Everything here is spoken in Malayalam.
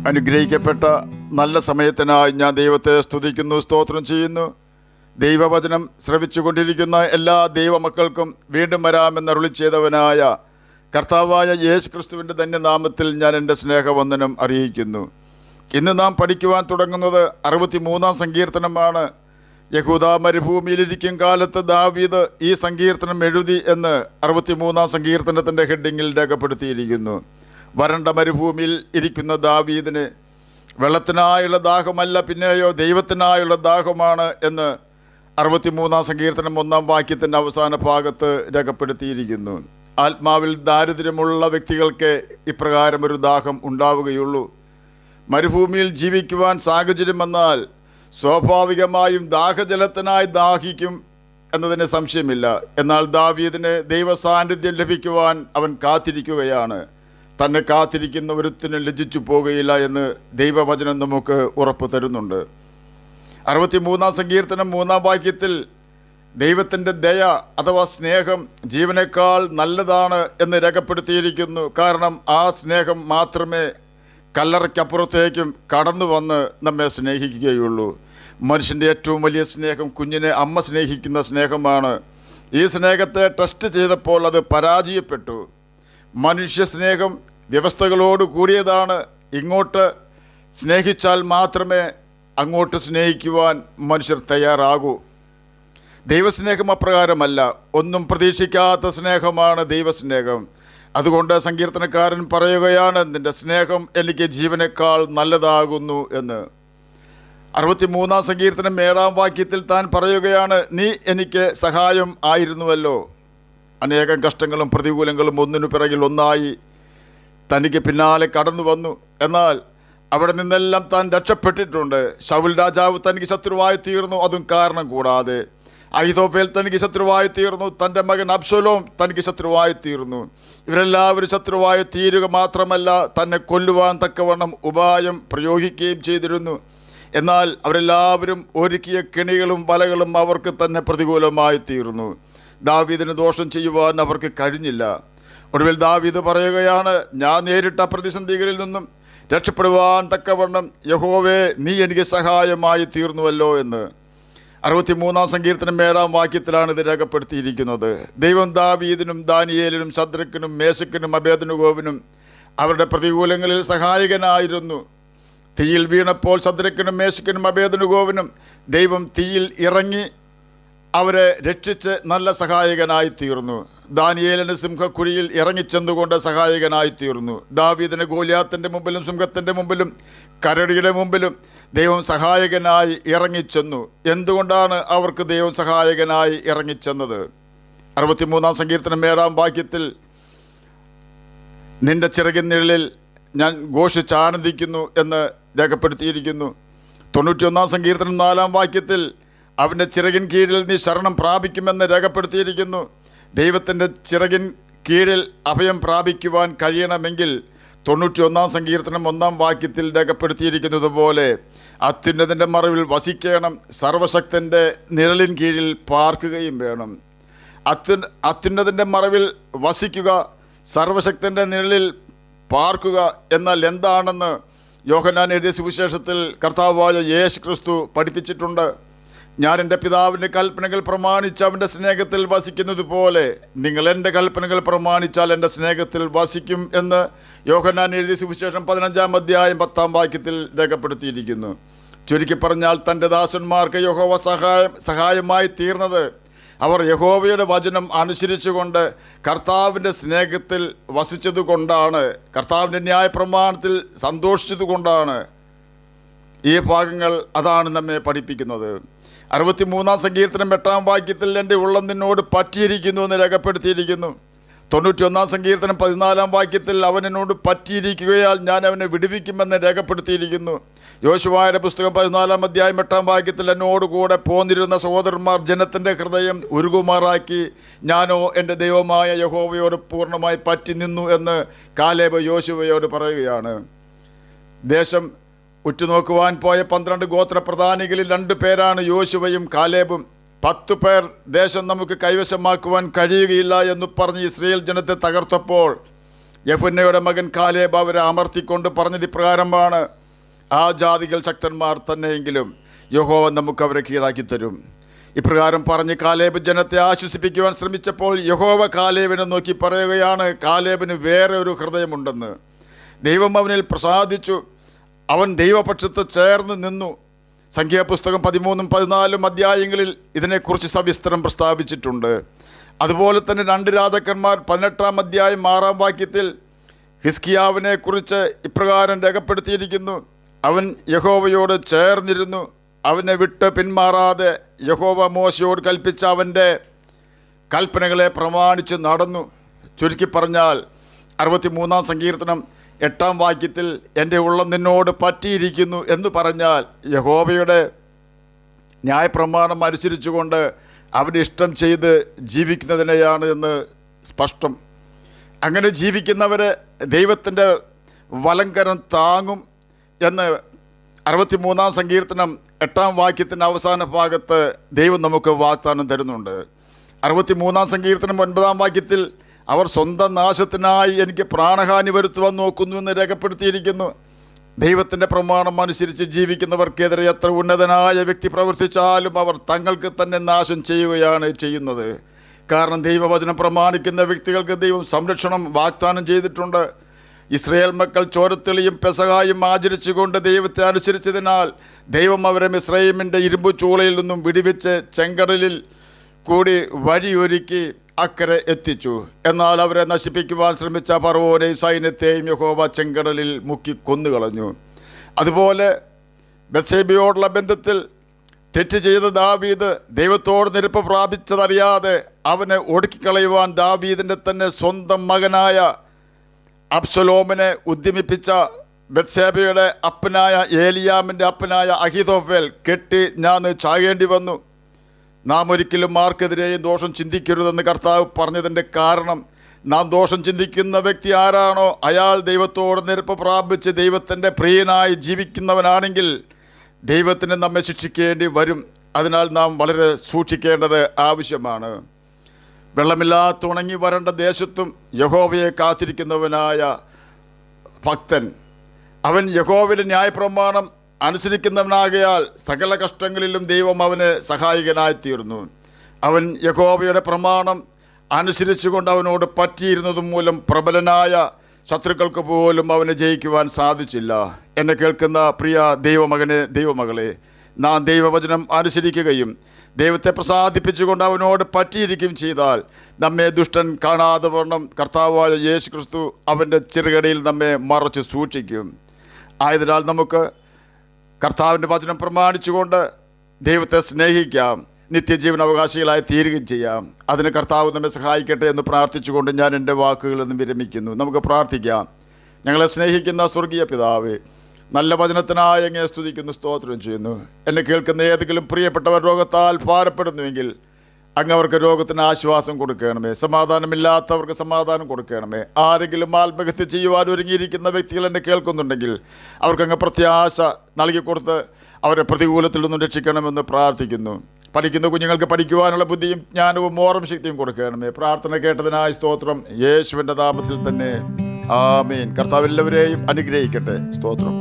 അനുഗ്രഹിക്കപ്പെട്ട നല്ല സമയത്തിനായി ഞാൻ ദൈവത്തെ സ്തുതിക്കുന്നു, സ്തോത്രം ചെയ്യുന്നു. ദൈവവചനം ശ്രവിച്ചുകൊണ്ടിരിക്കുന്ന എല്ലാ ദൈവമക്കൾക്കും വീണ്ടും വരാമെന്ന് അരുളി ചെയ്തവനായ കർത്താവായ യേശു ക്രിസ്തുവിൻ്റെ ധന്യനാമത്തിൽ ഞാൻ എൻ്റെ സ്നേഹവന്ദനം അറിയിക്കുന്നു. ഇന്ന് നാം പഠിക്കുവാൻ തുടങ്ങുന്നത് 63-ാം സങ്കീർത്തനമാണ്. യഹൂദ മരുഭൂമിയിലിരിക്കും കാലത്ത് ദാവീദ് ഈ സങ്കീർത്തനം എഴുതി എന്ന് 63-ാം സങ്കീർത്തനത്തിൻ്റെ ഹെഡിങ്ങിൽ രേഖപ്പെടുത്തിയിരിക്കുന്നു. വരണ്ട മരുഭൂമിയിൽ ഇരിക്കുന്ന ദാവീദിന് വെള്ളത്തിനായുള്ള ദാഹമല്ല, പിന്നെയോ ദൈവത്തിനായുള്ള ദാഹമാണ് എന്ന് 63-ാം സങ്കീർത്തനം 1-ാം വാക്യത്തിൻ്റെ അവസാന ഭാഗത്ത് രേഖപ്പെടുത്തിയിരിക്കുന്നു. ആത്മാവിൽ ദാരിദ്ര്യമുള്ള വ്യക്തികൾക്ക് ഇപ്രകാരം ഒരു ദാഹം ഉണ്ടാവുകയുള്ളൂ. മരുഭൂമിയിൽ ജീവിക്കുവാൻ സാഹചര്യം വന്നാൽ സ്വാഭാവികമായും ദാഹജലത്തിനായി ദാഹിക്കും എന്നതിന് സംശയമില്ല. എന്നാൽ ദാവീദിന് ദൈവസാന്നിധ്യം ലഭിക്കുവാൻ അവൻ കാത്തിരിക്കുകയാണ്. തന്നെ കാത്തിരിക്കുന്ന ഒരുത്തിനും ലജ്ജിച്ചു പോകുകയില്ല എന്ന് ദൈവവചനം നമുക്ക് ഉറപ്പ് തരുന്നുണ്ട്. 63-ാം സങ്കീർത്തനം 3-ാം വാക്യത്തിൽ ദൈവത്തിൻ്റെ ദയ അഥവാ സ്നേഹം ജീവനേക്കാൾ നല്ലതാണ് എന്ന് രേഖപ്പെടുത്തിയിരിക്കുന്നു. കാരണം ആ സ്നേഹം മാത്രമേ കല്ലറയ്ക്കപ്പുറത്തേക്കും കടന്നു വന്ന് നമ്മെ സ്നേഹിക്കുകയുള്ളൂ. മനുഷ്യൻ്റെ ഏറ്റവും വലിയ സ്നേഹം കുഞ്ഞിനെ അമ്മ സ്നേഹിക്കുന്ന സ്നേഹമാണ്. ഈ സ്നേഹത്തെ ടെസ്റ്റ് ചെയ്തപ്പോൾ അത് പരാജയപ്പെട്ടു. മനുഷ്യ സ്നേഹം വ്യവസ്ഥകളോട് കൂടിയതാണ്. ഇങ്ങോട്ട് സ്നേഹിച്ചാൽ മാത്രമേ അങ്ങോട്ട് സ്നേഹിക്കുവാൻ മനുഷ്യർ തയ്യാറാകൂ. ദൈവസ്നേഹം അപ്രകാരമല്ല. ഒന്നും പ്രതീക്ഷിക്കാത്ത സ്നേഹമാണ് ദൈവസ്നേഹം. അതുകൊണ്ട് സങ്കീർത്തനക്കാരൻ പറയുകയാണ്, നിൻ്റെ സ്നേഹം എനിക്ക് ജീവനേക്കാൾ നല്ലതാകുന്നു എന്ന്. 63-ാം സങ്കീർത്തനം 7-ാം വാക്യത്തിൽ താൻ പറയുകയാണ്, നീ എനിക്ക് സഹായം ആയിരുന്നുവല്ലോ. അനേകം കഷ്ടങ്ങളും പ്രതികൂലങ്ങളും ഒന്നിനു പിറകിൽ ഒന്നായി തനിക്ക് പിന്നാലെ കടന്നു വന്നു. എന്നാൽ അവിടെ നിന്നെല്ലാം താൻ രക്ഷപ്പെട്ടിട്ടുണ്ട്. ശൗൽ രാജാവ് തനിക്ക് ശത്രുവായി തീർന്നു, അതും കാരണം കൂടാതെ. അഹീതോഫേൽ തനിക്ക് ശത്രുവായി തീർന്നു. തൻ്റെ മകൻ അബ്ശലോം തനിക്ക് ശത്രുവായി തീർന്നു. ഇവരെല്ലാവരും ശത്രുവായി തീരുക മാത്രമല്ല, തന്നെ കൊല്ലുവാൻ തക്കവണ്ണം ഉപായം പ്രയോഗിക്കുകയും ചെയ്തിരുന്നു. എന്നാൽ അവരെല്ലാവരും ഒരുക്കിയ കെണികളും വലകളും അവർക്ക് തന്നെ പ്രതികൂലമായി തീർന്നു. ദാവീദിന് ദോഷം ചെയ്യുവാൻ അവർക്ക് കഴിഞ്ഞില്ല. ഒടുവിൽ ദാവീദ് പറയുകയാണ്, ഞാൻ നേരിട്ട പ്രതിസന്ധികളിൽ നിന്നും രക്ഷപ്പെടുവാൻ തക്കവണ്ണം യഹോവേ നീ എനിക്ക് സഹായമായി തീർന്നുവല്ലോ എന്ന്. 63-ാം സങ്കീർത്തനം 7-ാം വാക്യത്തിലാണ് ഇത് രേഖപ്പെടുത്തിയിരിക്കുന്നത്. ദൈവം ദാവീദിനും ദാനിയേലിനും ശദ്രക്കിനും മേശക്കിനും അബേദ്നെഗോവിനും അവരുടെ പ്രതികൂലങ്ങളിൽ സഹായകനായിരുന്നു. തീയിൽ വീണപ്പോൾ ശദ്രക്കിനും മേശക്കിനും അബേദ്നെഗോവിനും ദൈവം തീയിൽ ഇറങ്ങി അവരെ രക്ഷിച്ച് നല്ല സഹായകനായി തീർന്നു. ദാനിയേലിന് സിംഹക്കുഴിയിൽ ഇറങ്ങിച്ചെന്നുകൊണ്ട് സഹായകനായി തീർന്നു. ദാവീദിന് ഗോലിയാത്തിൻ്റെ മുമ്പിലും സിംഹത്തിൻ്റെ മുമ്പിലും കരടിയുടെ മുമ്പിലും ദൈവം സഹായകനായി ഇറങ്ങിച്ചെന്നു. എന്തുകൊണ്ടാണ് അവർക്ക് ദൈവം സഹായകനായി ഇറങ്ങിച്ചെന്നത്? 63-ാം സങ്കീർത്തനം 7-ാം വാക്യത്തിൽ നിന്റെ ചിറകിൻ നിഴലിൽ ഞാൻ ഘോഷിച്ചാനന്ദിക്കുന്നു എന്ന് രേഖപ്പെടുത്തിയിരിക്കുന്നു. 91-ാം സങ്കീർത്തനം 4-ാം വാക്യത്തിൽ അവൻ്റെ ചിറകിൻ കീഴിൽ നീ ശരണം പ്രാപിക്കുമെന്ന് രേഖപ്പെടുത്തിയിരിക്കുന്നു. ദൈവത്തിൻ്റെ ചിറകിൻ കീഴിൽ അഭയം പ്രാപിക്കുവാൻ കഴിയണമെങ്കിൽ 91-ാം സങ്കീർത്തനം 1-ാം വാക്യത്തിൽ രേഖപ്പെടുത്തിയിരിക്കുന്നത് പോലെ അത്യുന്നതൻ്റെ മറവിൽ വസിക്കണം, സർവശക്തൻ്റെ നിഴലിൻ കീഴിൽ പാർക്കുകയും വേണം. അത്യുന്നതൻ്റെ മറവിൽ വസിക്കുക, സർവശക്തൻ്റെ നിഴലിൽ പാർക്കുക എന്നാൽ എന്താണെന്ന് യോഹന്നാൻ എഴുതിയ സുവിശേഷത്തിൽ കർത്താവായ യേശു ക്രിസ്തു പഠിപ്പിച്ചിട്ടുണ്ട്. ഞാൻ എൻ്റെ പിതാവിൻ്റെ കൽപ്പനകൾ പ്രമാണിച്ച് അവൻ്റെ സ്നേഹത്തിൽ വസിക്കുന്നത് പോലെ നിങ്ങൾ എൻ്റെ കൽപ്പനകൾ പ്രമാണിച്ചാൽ എൻ്റെ സ്നേഹത്തിൽ വസിക്കും എന്ന് യോഹന്നാൻ എഴുതിയ സുവിശേഷം 15-ാം അധ്യായം 10-ാം വാക്യത്തിൽ രേഖപ്പെടുത്തിയിരിക്കുന്നു. ചുരുക്കി പറഞ്ഞാൽ തൻ്റെ ദാസന്മാർക്ക് യഹോവ സഹായമായി തീർന്നത് അവർ യഹോവയുടെ വചനം അനുസരിച്ചുകൊണ്ട് കർത്താവിൻ്റെ സ്നേഹത്തിൽ വസിച്ചതുകൊണ്ടാണ്, കർത്താവിൻ്റെ ന്യായപ്രമാണത്തിൽ സന്തോഷിച്ചതുകൊണ്ടാണ്. ഈ ഭാഗങ്ങൾ അതാണ് നമ്മെ പഠിപ്പിക്കുന്നത്. 63-ാം സങ്കീർത്തനം 8-ാം വാക്യത്തിൽ എൻ്റെ ഉള്ളം നിന്നോട് പറ്റിയിരിക്കുന്നു എന്ന് രേഖപ്പെടുത്തിയിരിക്കുന്നു. 91-ാം സങ്കീർത്തനം 14-ാം വാക്യത്തിൽ അവൻ എന്നോട് പറ്റിയിരിക്കുകയാൽ ഞാൻ അവനെ വിടുവിക്കുമെന്ന് രേഖപ്പെടുത്തിയിരിക്കുന്നു. യോശുവയുടെ പുസ്തകം 14-ാം അധ്യായം 8-ാം വാക്യത്തിൽ എന്നോടുകൂടെ പോന്നിരുന്ന സഹോദരന്മാർ ജനത്തിൻ്റെ ഹൃദയം ഉരുകുമാറാക്കി, ഞാനോ എൻ്റെ ദൈവമായ യഹോവയോട് പൂർണ്ണമായി പറ്റി നിന്നു എന്ന് കാലേബ് യോശുവയോട് പറയുകയാണ്. ദേശം ഉറ്റുനോക്കുവാൻ പോയ 12 ഗോത്രപ്രധാനികളിൽ 2 പേരാണ് യോശുവയും കാലേബും. 10 പേർ ദേശം നമുക്ക് കൈവശമാക്കുവാൻ കഴിയുകയില്ല എന്ന് പറഞ്ഞ് ഇസ്രായേൽ ജനത്തെ തകർത്തപ്പോൾ യെഫുന്നയുടെ മകൻ കാലേബ് അവരെ അമർത്തിക്കൊണ്ട് പറഞ്ഞത് ഇപ്രകാരമാണ്: ആ ജാതികൾ ശക്തന്മാർ തന്നെയെങ്കിലും യഹോവ നമുക്ക് അവരെ കീഴാക്കി തരും. ഇപ്രകാരം പറഞ്ഞ് കാലേബ് ജനത്തെ ആശ്വസിപ്പിക്കുവാൻ ശ്രമിച്ചപ്പോൾ യഹോവ കാലേബിനെ നോക്കി പറയുകയാണ്, കാലേബിന് വേറെ ഒരു ഹൃദയമുണ്ടെന്ന്. ദൈവം അവനിൽ പ്രസാദിച്ചു, അവൻ ദൈവപക്ഷത്ത് ചേർന്ന് നിന്നു. സംഖ്യാപുസ്തകം 13-14 അധ്യായങ്ങളിൽ ഇതിനെക്കുറിച്ച് സവിസ്തരം പ്രസ്താവിച്ചിട്ടുണ്ട്. അതുപോലെ തന്നെ 2 രാജാക്കന്മാർ 18-ാം അധ്യായം 6-ാം വാക്യത്തിൽ ഹിസ്കിയാവിനെ കുറിച്ച് ഇപ്രകാരം രേഖപ്പെടുത്തിയിരിക്കുന്നു: അവൻ യഹോവയോട് ചേർന്നിരുന്നു, അവനെ വിട്ട് പിന്മാറാതെ യഹോവ മോശയോട് കൽപ്പിച്ച അവൻ്റെ കൽപ്പനകളെ പ്രമാണിച്ച് നടന്നു. ചുരുക്കി പറഞ്ഞാൽ 63-ാം സങ്കീർത്തനം 8-ാം വാക്യത്തിൽ എൻ്റെ ഉള്ളം നിന്നോട് പറ്റിയിരിക്കുന്നു എന്ന് പറഞ്ഞാൽ യഹോവയുടെ ന്യായപ്രമാണം അനുസരിച്ചുകൊണ്ട് അവൻ്റെ ഇഷ്ടം ചെയ്ത് ജീവിക്കുന്നതിനെയാണ് എന്ന് സ്പഷ്ടം. അങ്ങനെ ജീവിക്കുന്നവരെ ദൈവത്തിൻ്റെ വലങ്കരം താങ്ങും എന്ന് 63-ാം സങ്കീർത്തനം 8-ാം വാക്യത്തിൻ്റെ അവസാന ഭാഗത്ത് ദൈവം നമുക്ക് വാഗ്ദാനം തരുന്നുണ്ട്. 63-ാം സങ്കീർത്തനം 9-ാം വാക്യത്തിൽ അവർ സ്വന്തം നാശത്തിനായി എനിക്ക് പ്രാണഹാനി വരുത്തുവാൻ നോക്കുന്നു എന്ന് രേഖപ്പെടുത്തിയിരിക്കുന്നു. ദൈവത്തിൻ്റെ പ്രമാണം അനുസരിച്ച് ജീവിക്കുന്നവർക്കെതിരെ എത്ര ഉന്നതനായ വ്യക്തി പ്രവർത്തിച്ചാലും അവർ തങ്ങൾക്ക് തന്നെ നാശം ചെയ്യുകയാണ് ചെയ്യുന്നത്. കാരണം ദൈവവചനം പ്രമാണിക്കുന്ന വ്യക്തികൾക്ക് ദൈവം സംരക്ഷണം വാഗ്ദാനം ചെയ്തിട്ടുണ്ട്. ഇസ്രായേൽ മക്കൾ ചോരത്തെളിയും പെസഹായും ആചരിച്ചുകൊണ്ട് ദൈവത്തെ അനുസരിച്ചതിനാൽ ദൈവം അവരെ മിസ്രയീമിൻ്റെ ഇരുമ്പു ചൂളയിൽ നിന്നും വിടുവിച്ച് ചെങ്കടലിൽ കൂടി വഴിയൊരുക്കി അക്കരെ എത്തിച്ചു. എന്നാൽ അവരെ നശിപ്പിക്കുവാൻ ശ്രമിച്ച ഫറവോനെയും സൈന്യത്തെയും യഹോവ ചെങ്കടലിൽ മുക്കി കൊന്നുകളഞ്ഞു. അതുപോലെ ബത്ശേബയോടുള്ള ബന്ധത്തിൽ തെറ്റ് ചെയ്ത ദാവീദ് ദൈവത്തോട് നിരപ്പ് പ്രാപിച്ചതറിയാതെ അവനെ ഒടുക്കിക്കളയുവാൻ ദാവീദിൻ്റെ തന്നെ സ്വന്തം മകനായ അബ്ശലോമിനെ ഉദ്യമിപ്പിച്ച ബത്ശേബയുടെ അപ്പനായ ഏലിയാമിൻ്റെ അപ്പനായ അഹീതോഫേൽ കെട്ടി ഞാൻ ചാകേണ്ടി വന്നു. നാം ഒരിക്കലും ആർക്കെതിരെയും ദോഷം ചിന്തിക്കരുതെന്ന് കർത്താവ് പറഞ്ഞതിൻ്റെ കാരണം, നാം ദോഷം ചിന്തിക്കുന്ന വ്യക്തി ആരാണോ അയാൾ ദൈവത്തോട് നിരപ്പ് പ്രാപിച്ച് ദൈവത്തിൻ്റെ പ്രിയനായി ജീവിക്കുന്നവനാണെങ്കിൽ ദൈവത്തിന് നമ്മെ ശിക്ഷിക്കേണ്ടി വരും. അതിനാൽ നാം വളരെ സൂക്ഷിക്കേണ്ടത് ആവശ്യമാണ്. വെള്ളമില്ലാത്ത ഉണങ്ങി വരേണ്ട ദേശത്തും യഹോവയെ കാത്തിരിക്കുന്നവനായ ഭക്തൻ, അവൻ യഹോവയുടെ ന്യായപ്രമാണം അനുസരിക്കുന്നവനാകയാൽ സകല കഷ്ടങ്ങളിലും ദൈവം അവന് സഹായകനായിത്തീർന്നു. അവൻ യഹോവയുടെ പ്രമാണം അനുസരിച്ചുകൊണ്ട് അവനോട് പറ്റിയിരുന്നതും മൂലം പ്രബലനായ ശത്രുക്കൾക്ക് പോലും അവനെ ജയിക്കുവാൻ സാധിച്ചില്ല. എന്നെ കേൾക്കുന്ന പ്രിയ ദൈവമകനെ, ദൈവമകളെ, നാം ദൈവവചനം അനുസരിക്കുകയും ദൈവത്തെ പ്രസാദിപ്പിച്ചുകൊണ്ട് അവനോട് പറ്റിയിരിക്കുകയും ചെയ്താൽ നമ്മെ ദുഷ്ടൻ കാണാതെ വണ്ണം കർത്താവായ യേശു ക്രിസ്തു അവൻ്റെ ചെറുകടയിൽ നമ്മെ മറച്ച് സൂക്ഷിക്കും. ആയതിനാൽ നമുക്ക് കർത്താവിൻ്റെ വചനം പ്രമാണിച്ചുകൊണ്ട് ദൈവത്തെ സ്നേഹിക്കാം, നിത്യജീവൻ അവകാശികളായി തീരുകയും ചെയ്യാം. അതിന് കർത്താവ് നമ്മെ സഹായിക്കട്ടെ എന്ന് പ്രാർത്ഥിച്ചുകൊണ്ട് ഞാൻ എൻ്റെ വാക്കുകളിൽ നിന്ന് വിരമിക്കുന്നു. നമുക്ക് പ്രാർത്ഥിക്കാം. ഞങ്ങളെ സ്നേഹിക്കുന്ന സ്വർഗീയ പിതാവേ, നല്ല വചനത്തിനായി അങ്ങേ സ്തുതിക്കുന്നു, സ്തോത്രം ചെയ്യുന്നു. എന്നെ കേൾക്കുന്ന ഏതെങ്കിലും പ്രിയപ്പെട്ടവർ രോഗത്താൽ ഭാരപ്പെടുന്നുവെങ്കിൽ അങ്ങ് അവർക്ക് രോഗത്തിന് ആശ്വാസം കൊടുക്കണമേ. സമാധാനമില്ലാത്തവർക്ക് സമാധാനം കൊടുക്കണമേ. ആരെങ്കിലും ആത്മഹത്യ ചെയ്യുവാൻ ഒരുങ്ങിയിരിക്കുന്ന വ്യക്തികൾ എന്നെ കേൾക്കുന്നുണ്ടെങ്കിൽ അവർക്കങ്ങ് പ്രത്യാശ നൽകിക്കൊടുത്ത് അവരെ പ്രതികൂലത്തിൽ നിന്നും രക്ഷിക്കണമെന്ന് പ്രാർത്ഥിക്കുന്നു. പഠിക്കുന്ന കുഞ്ഞുങ്ങൾക്ക് പഠിക്കുവാനുള്ള ബുദ്ധിയും ജ്ഞാനവും ഓർമ്മ ശക്തിയും കൊടുക്കണമേ. പ്രാർത്ഥന കേട്ടതിനായി സ്തോത്രം, യേശുവിൻ്റെ നാമത്തിൽ തന്നെ ആമേൻ. കർത്താവ് എല്ലാവരെയും അനുഗ്രഹിക്കട്ടെ. സ്തോത്രം.